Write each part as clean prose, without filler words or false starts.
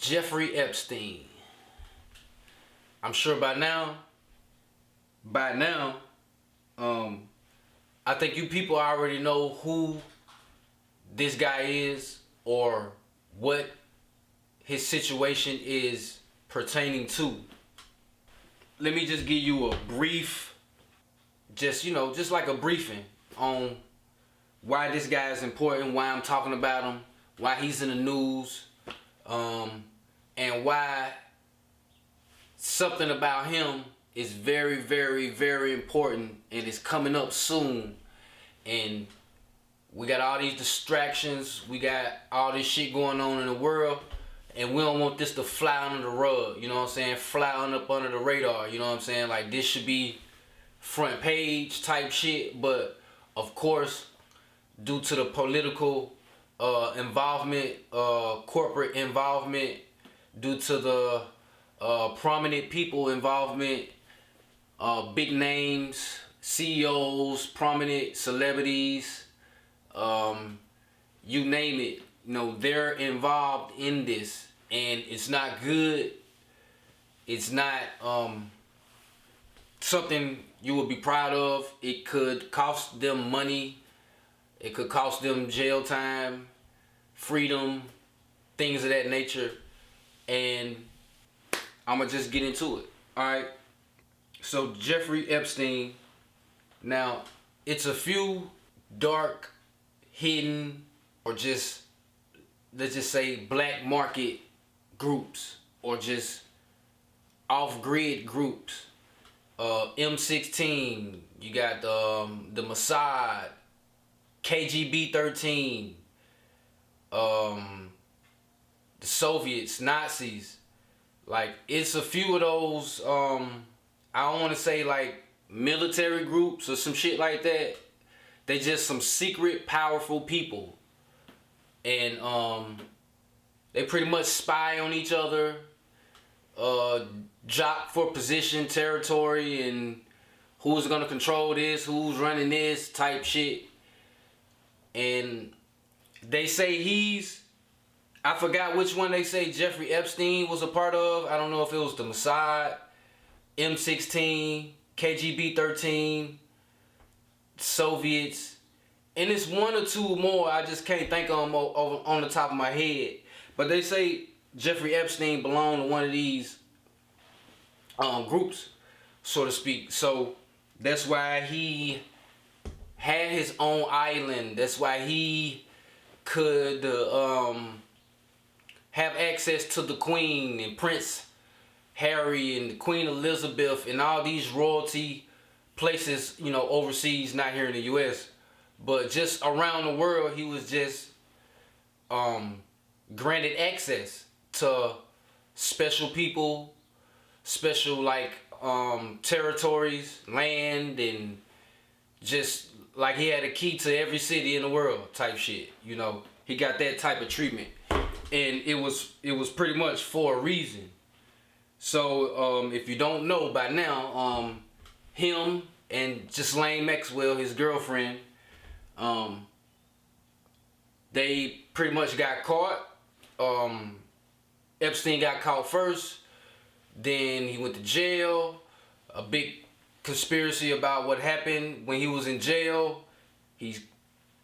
Jeffrey Epstein. I'm sure by now, I think you people already know who this guy is or what his situation is pertaining to. Let me just give you a brief, just like a briefing on why this guy is important, why I'm talking about him, why he's in the news, and why something about him is very, very, very important and it's coming up soon. And we got all these distractions, we got all this shit going on in the world, and we don't want this to fly under the rug, you know what I'm saying? Fly up under the radar, you know what I'm saying? Like, this should be front page type shit, but of course, due to the political involvement, corporate involvement, due to the prominent people involvement, big names, CEOs, prominent celebrities, you name it, they're involved in this, and it's not good. It's not something you would be proud of. It could cost them money. It could cost them jail time, freedom, things of that nature. And I'm going to just get into it. Alright? So, Jeffrey Epstein. Now, it's a few dark, hidden, or just, let's just say, black market groups, or just off-grid groups. M16, you got the Mossad, KGB 13, the Soviets, Nazis. Like, it's a few of those, I don't want to say like military groups or some shit like that. They just some secret, powerful people. And they pretty much spy on each other, jock for position, territory, and who's gonna control this, who's running this type shit. And they say I forgot which one they say Jeffrey Epstein was a part of. I don't know if it was the Mossad, M16, KGB 13, Soviets, and it's one or two more I just can't think of them on the top of my head. But they say Jeffrey Epstein belonged to one of these groups, so to speak. So that's why he had his own island. That's why he could have access to the Queen and Prince Harry and Queen Elizabeth and all these royalty places, overseas, not here in the U.S., but just around the world. He was just granted access to special people, special territories, land, and just like he had a key to every city in the world type shit. He got that type of treatment, and it was pretty much for a reason. So if you don't know by now, him and Ghislaine Maxwell, his girlfriend, they pretty much got caught. Epstein got caught first, then he went to jail. A big conspiracy about what happened when he was in jail. He's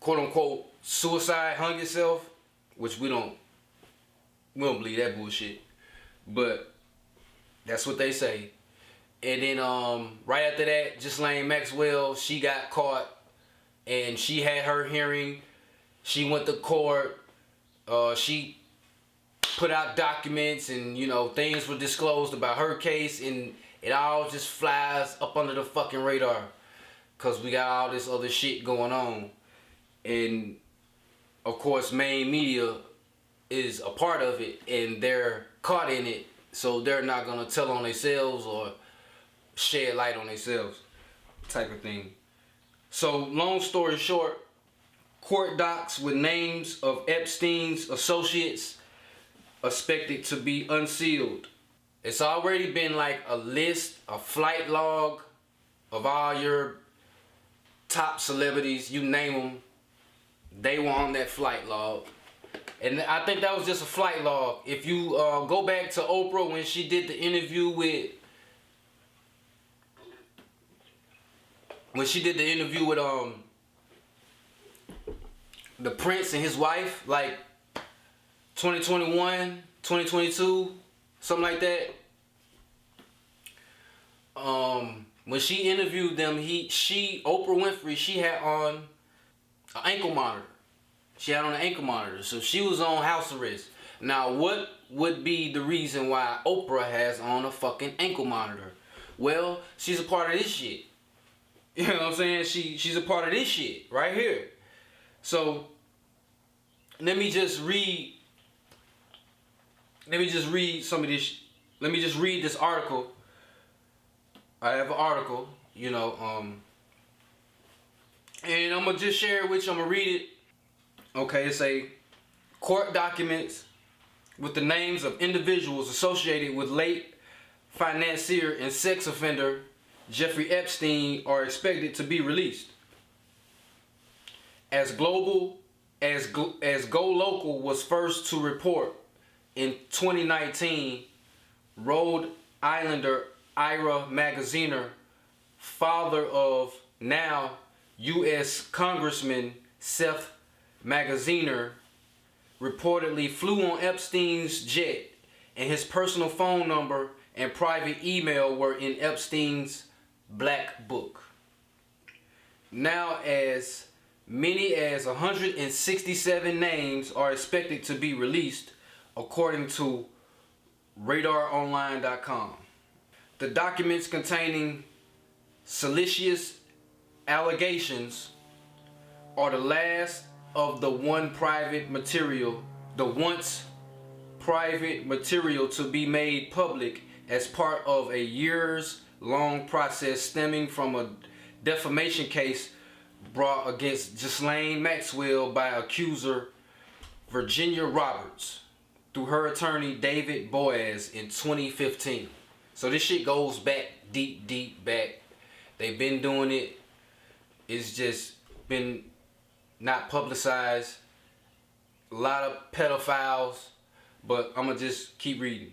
quote unquote suicide, hung himself, which we don't believe that bullshit, but that's what they say. And then right after that, Ghislaine Maxwell, she got caught, and she had her hearing. She went to court. She put out documents, and things were disclosed about her case, and it all just flies up under the fucking radar because we got all this other shit going on. And of course, main media is a part of it, and they're caught in it, so they're not gonna tell on themselves or shed light on themselves, type of thing. So long story short, court docs with names of Epstein's associates expected to be unsealed. It's already been like a list, a flight log of all your top celebrities, you name them, they were on that flight log. And I think that was just a flight log. If you go back to Oprah when she did the interview with, the Prince and his wife, like 2021, 2022, something like that. When she interviewed them, Oprah Winfrey, she had on an ankle monitor. So she was on house arrest. Now, what would be the reason why Oprah has on a fucking ankle monitor? Well, she's a part of this shit. You know what I'm saying? She's a part of this shit right here. So let me just read some of this. Let me just read this article. I have an article, and I'm gonna just share it with you. I'm gonna read it. Okay, it's a court documents with the names of individuals associated with late financier and sex offender Jeffrey Epstein are expected to be released. As Go Local was first to report in 2019, Rhode Islander Ira Magaziner, father of now U.S. Congressman Seth Magaziner, reportedly flew on Epstein's jet, and his personal phone number and private email were in Epstein's black book. Now, as many as 167 names are expected to be released, according to RadarOnline.com. The documents containing salacious allegations are the last of the once private material to be made public as part of a years-long process stemming from a defamation case brought against Ghislaine Maxwell by accuser Virginia Roberts through her attorney David Boaz in 2015. So this shit goes back, deep back. They've been doing it. It's just been not publicized. A lot of pedophiles, but I'm gonna just keep reading.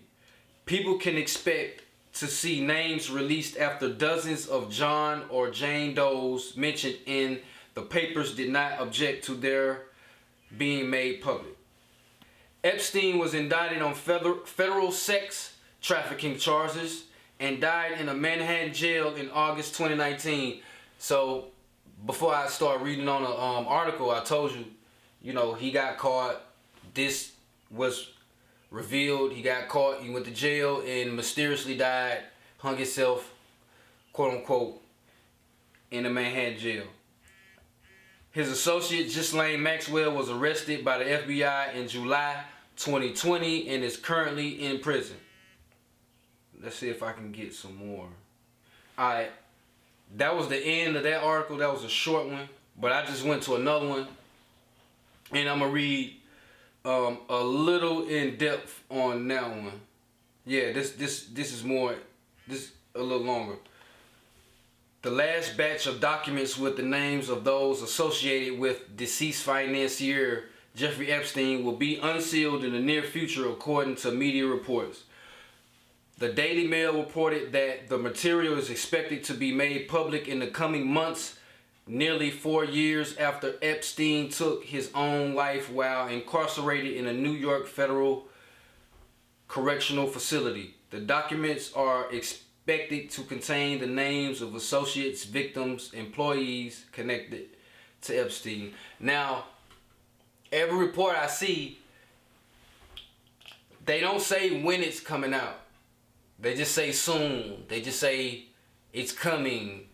People can expect to see names released after dozens of John or Jane Does mentioned in the papers did not object to their being made public. Epstein was indicted on federal sex trafficking charges and died in a Manhattan jail in August 2019. So before I start reading on the article, I told you, he got caught. This was revealed. He got caught. He went to jail and mysteriously died, hung himself, quote unquote, in a Manhattan jail. His associate, Ghislaine Maxwell, was arrested by the FBI in July 2020 and is currently in prison. Let's see if I can get some more. Alright, that was the end of that article. That was a short one, but I just went to another one, and I'm gonna read a little in depth on that one. Yeah, this is more. This a little longer. The last batch of documents with the names of those associated with deceased financier Jeffrey Epstein will be unsealed in the near future, according to media reports. The Daily Mail reported that the material is expected to be made public in the coming months, nearly 4 years after Epstein took his own life while incarcerated in a New York federal correctional facility. The documents are expected to contain the names of associates, victims, employees connected to Epstein. Now, every report I see, they don't say when it's coming out. They just say soon. They just say it's coming.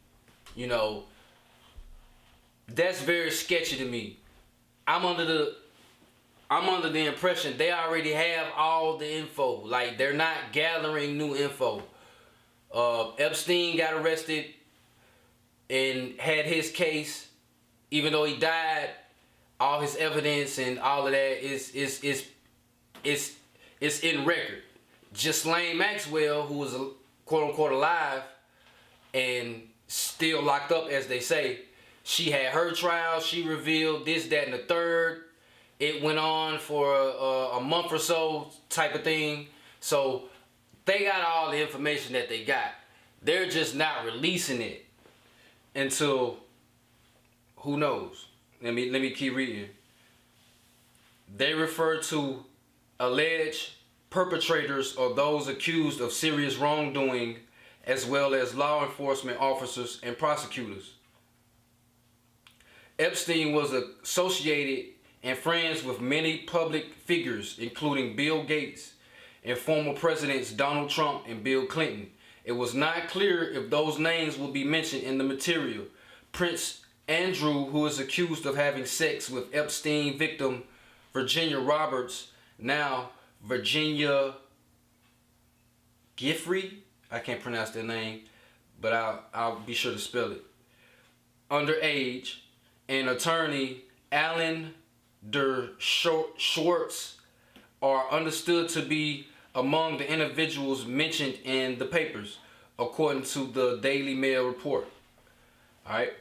That's very sketchy to me. I'm under the impression they already have all the info. Like, they're not gathering new info. Epstein got arrested and had his case. Even though he died, all his evidence and all of that is in record. Ghislaine Maxwell, who was quote unquote alive and still locked up, as they say, she had her trial. She revealed this, that, and the third. It went on for a month or so type of thing. So they got all the information that they got. They're just not releasing it until, who knows? Let me keep reading. They refer to alleged perpetrators or those accused of serious wrongdoing, as well as law enforcement officers and prosecutors. Epstein was associated and friends with many public figures, including Bill Gates and former presidents Donald Trump and Bill Clinton. It was not clear if those names will be mentioned in the material. Prince Andrew, who is accused of having sex with Epstein victim Virginia Roberts, now Virginia Jeffery, I can't pronounce their name, but I'll be sure to spell it, underage, and attorney Alan der Schwartz are understood to be among the individuals mentioned in the papers, according to the Daily Mail report. Alright.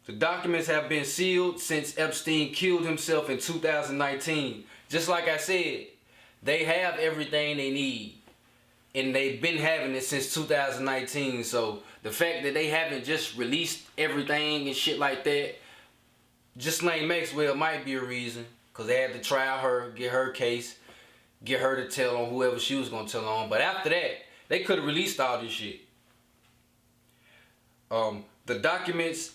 The documents have been sealed since Epstein killed himself in 2019. Just like I said, they have everything they need. And they've been having it since 2019. So the fact that they haven't just released everything and shit like that, Ghislaine Maxwell might be a reason. Because they had to trial her, get her case, get her to tell on whoever she was going to tell on. But after that, they could have released all this shit. The documents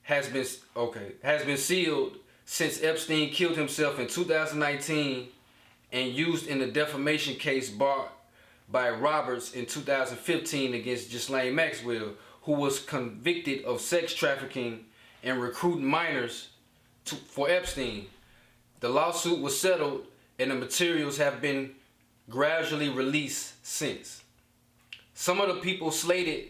has been sealed since Epstein killed himself in 2019 and used in the defamation case brought by Roberts in 2015 against Ghislaine Maxwell, who was convicted of sex trafficking and recruiting minors for Epstein. The lawsuit was settled and the materials have been gradually released since. Some of the people slated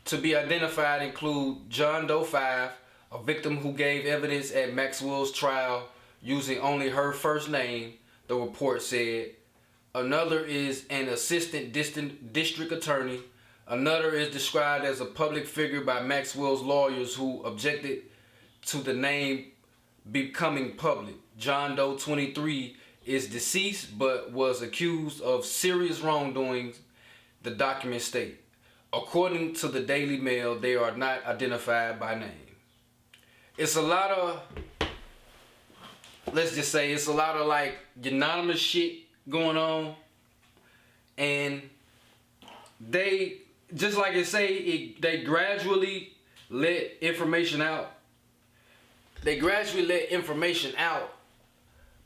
to be identified include John Doe 5, a victim who gave evidence at Maxwell's trial using only her first name, the report said. Another is an assistant district attorney. Another is described as a public figure by Maxwell's lawyers who objected to the name becoming public. John Doe 23 is deceased but was accused of serious wrongdoings, the documents state. According to the Daily Mail, they are not identified by name. It's a lot of, let's just say, it's a lot of like anonymous shit going on. And they, just like it say, they gradually let information out. They gradually let information out,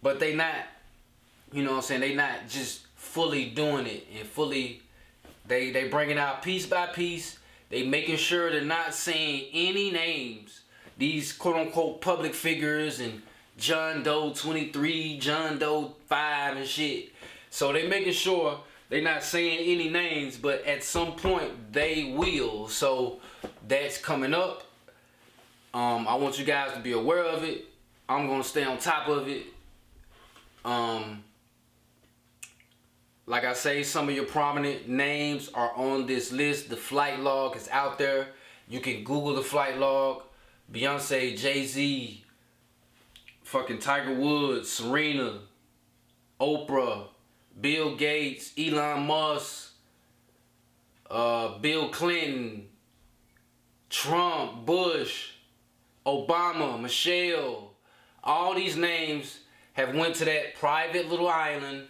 but they not, you know what I'm saying, they not just fully doing it and fully, they bringing out piece by piece. They making sure they're not saying any names. These quote-unquote public figures and John Doe 23, John Doe 5 and shit. So they making sure they're not saying any names, but at some point they will. So that's coming up. I want you guys to be aware of it. I'm going to stay on top of it. Like I say, some of your prominent names are on this list. The flight log is out there. You can Google the flight log. Beyonce, Jay-Z, fucking Tiger Woods, Serena, Oprah, Bill Gates, Elon Musk, Bill Clinton, Trump, Bush, Obama, Michelle. All these names have went to that private little island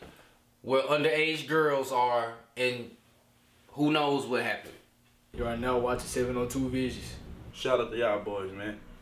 where underage girls are, and who knows what happened. You are now watching 702 Visions. Shout out to y'all boys, man.